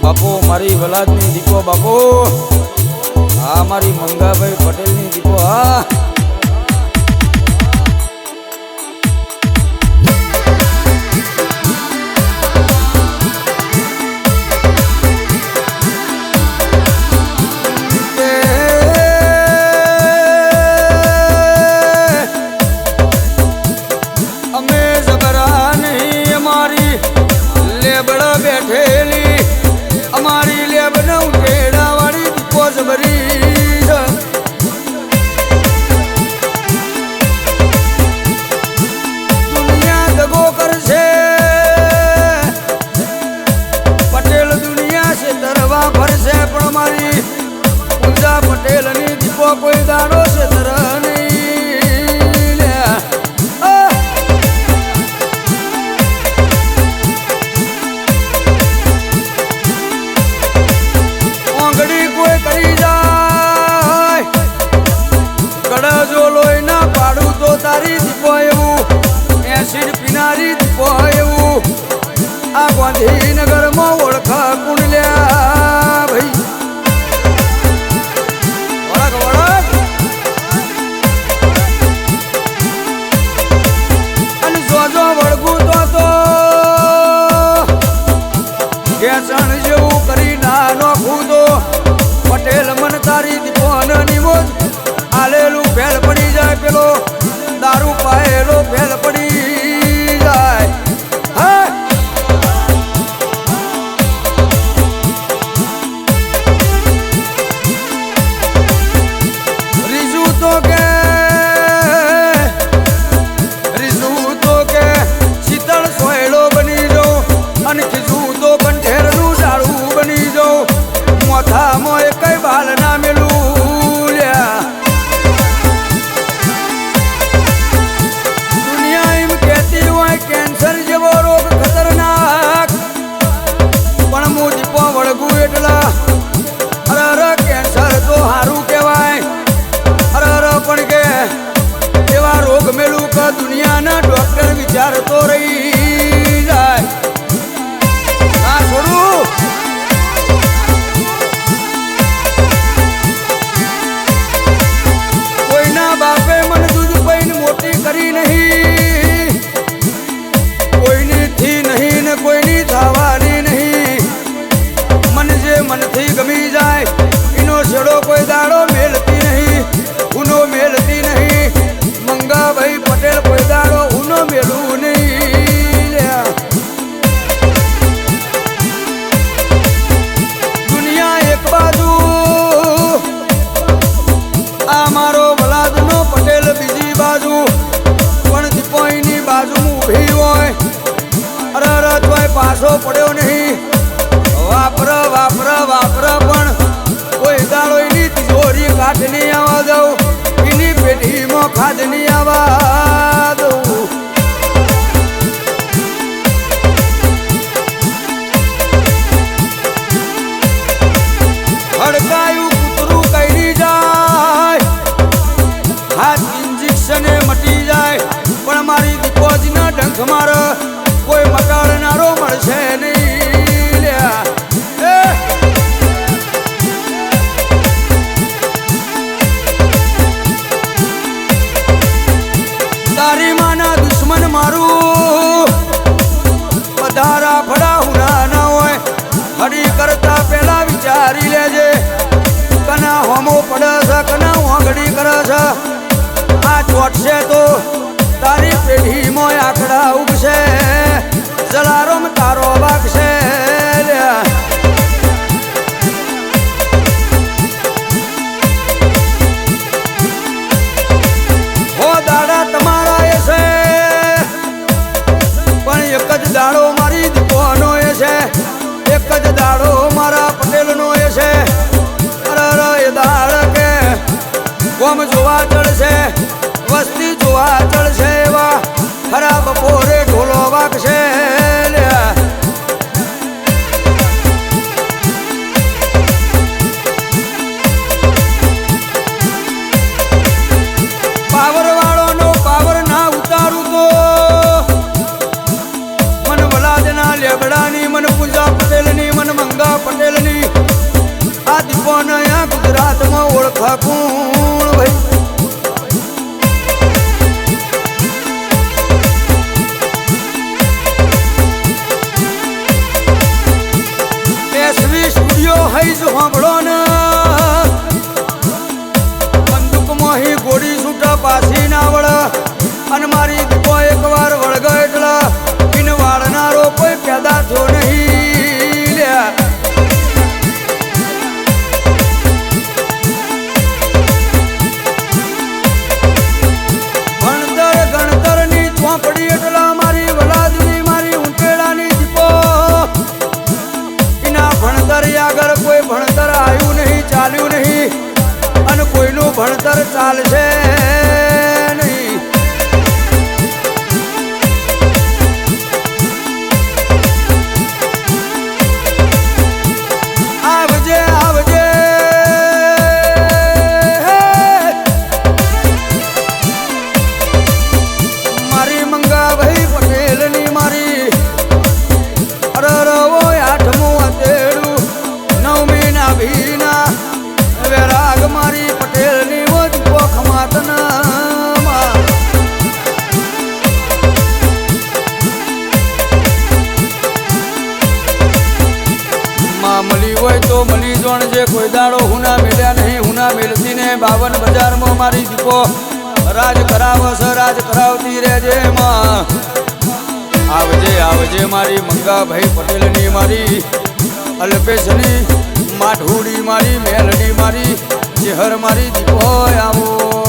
બાપુ મારી વલાદની દીપો બાપુ હા મારી મંગાભાઈ પટેલની દીપો હા બેઠેલી અમારી લેબ નવ ટેડા વાળી દીપો જબરી દુનિયા દગો કરશે પટેલ દુનિયા છે તરવા ભરશે પણ મારી પૂજા પટેલની દીપો કોઈ દાડો છે તર નહીં તારી દીપો એવું એસિડ પીનારી દીપો એવું આ ગાંધીનગરમાં ઓળખા કુંડલ્યા ભાઈ ઓળખ ઓળખ અને જોજો વળગું તો ઘેસણ જેવું કરી નાનો ખુદો પટેલ મન તારી દીપો નિમોજ આલેલું ફેલ પડી જાય પેલો દારૂ પાયેલો ફેલ પડી જાય રીજુ તો કે શીતળ સોયડો બની જાઉં અને ખીજું તો કંઠેરનું ઝાડું બની જાઉં મોથામાં કઈ બાલ ના મેલું કેન્સર જેવો રોગ ખતરનાક પણ હું દીપો વળગું એટલા અરે કેન્સર તો સારું કહેવાય અરે પણ કે એવા રોગ મેલું કે દુનિયાના ડોક્ટર વિચારતો રહી જાય ના છોડું કોઈના બાપે મને દૂધ પૈને મોટી કરી નહીં કોઈની થવાની નહીં મન જે મનથી ગમી જાય એનો છેડો કોઈ દાડો મેલતી નહીં ઉનો મેલતી નહીં મંગાભાઈ પટેલ કોઈ દાડો ઉનો મેલું નહીં દુનિયા એક બાજુ આ મારો વલાદનો પટેલ બીજી બાજુ પણ દીપોઈની બાજુ ઊભી હોય અરે તોય પાછો પડ્યો નહીં વાપર વાપર વાપર પણ કોઈ દાડો એની તિજોરી કાઢ નહીં આવવા દઉં એની પેઢીમાં ખાદ નહીં આવવા દઉં હડકાયું કૂતરું કઈ જાય હાથ ઇન્જેક્શને મટી જાય પણ મારી દીપોજીના ડંખ માર કોઈ મટાડનારો મળશે નહીં તારી માના દુશ્મન મારું વધારા ફડા હુના ના હોય હડી કરતા પેલા વિચારી લેજે કના હોમો પડે છે કના હોંગડી કરે છે આ ચોટશે તો તારી પેઢીમાં આંકડા ઉગશે જલારોમ તારો વાગશે હો દાડા તમારા એ છે પણ એક જ દાડો મારી દીપોનો એ છે એક જ દાડો મારા પટેલનો એ છે અરે એ દાડ કે ગોમ જોવા ચડશે વસ્તી જોવા ચડશે એવા ઓળખા કુણ ભાઈ એસવી સ્ટુડિયો હઈ જ સાંભળો ને બંદૂક મોહી ગોળી છૂટા પાછી ના વળ અને મારી દીકો એકવાર વળગ એટલે બિન વાળનારો કોઈ પેદા થયો નહીં લ્યા ભણતર ગણતરની ચોપડી એટલા મારી વલાદની મારી ઊંટેડાની દીપો એના ભણતર આગળ કોઈ ભણતર આવ્યું નહીં ચાલ્યું નહીં અને કોઈનું ભણતર ચાલશે નહીં આવજે આવજે મારી મંગાભાઈ પટેલની મારી અરરવો આઠમું અતેડું નવમી ના ભીના વેરાગ મારી પટેલની વધ પોખમાતના મળી હોય તો મળી જોણ જે કોઈ દાડો હુના મેલ્યા નહીં હુના મેલતી ને 52 બજારમાં મારી દીકો રાજ કરાવસ રાજ કરાવતી રહેજે માં આવજે આવજે મારી મંગાભાઈ પટેલની મારી અલ્પેશની માઠુડી મારી મેલડી મારી ચહેર મારી દીકો આવો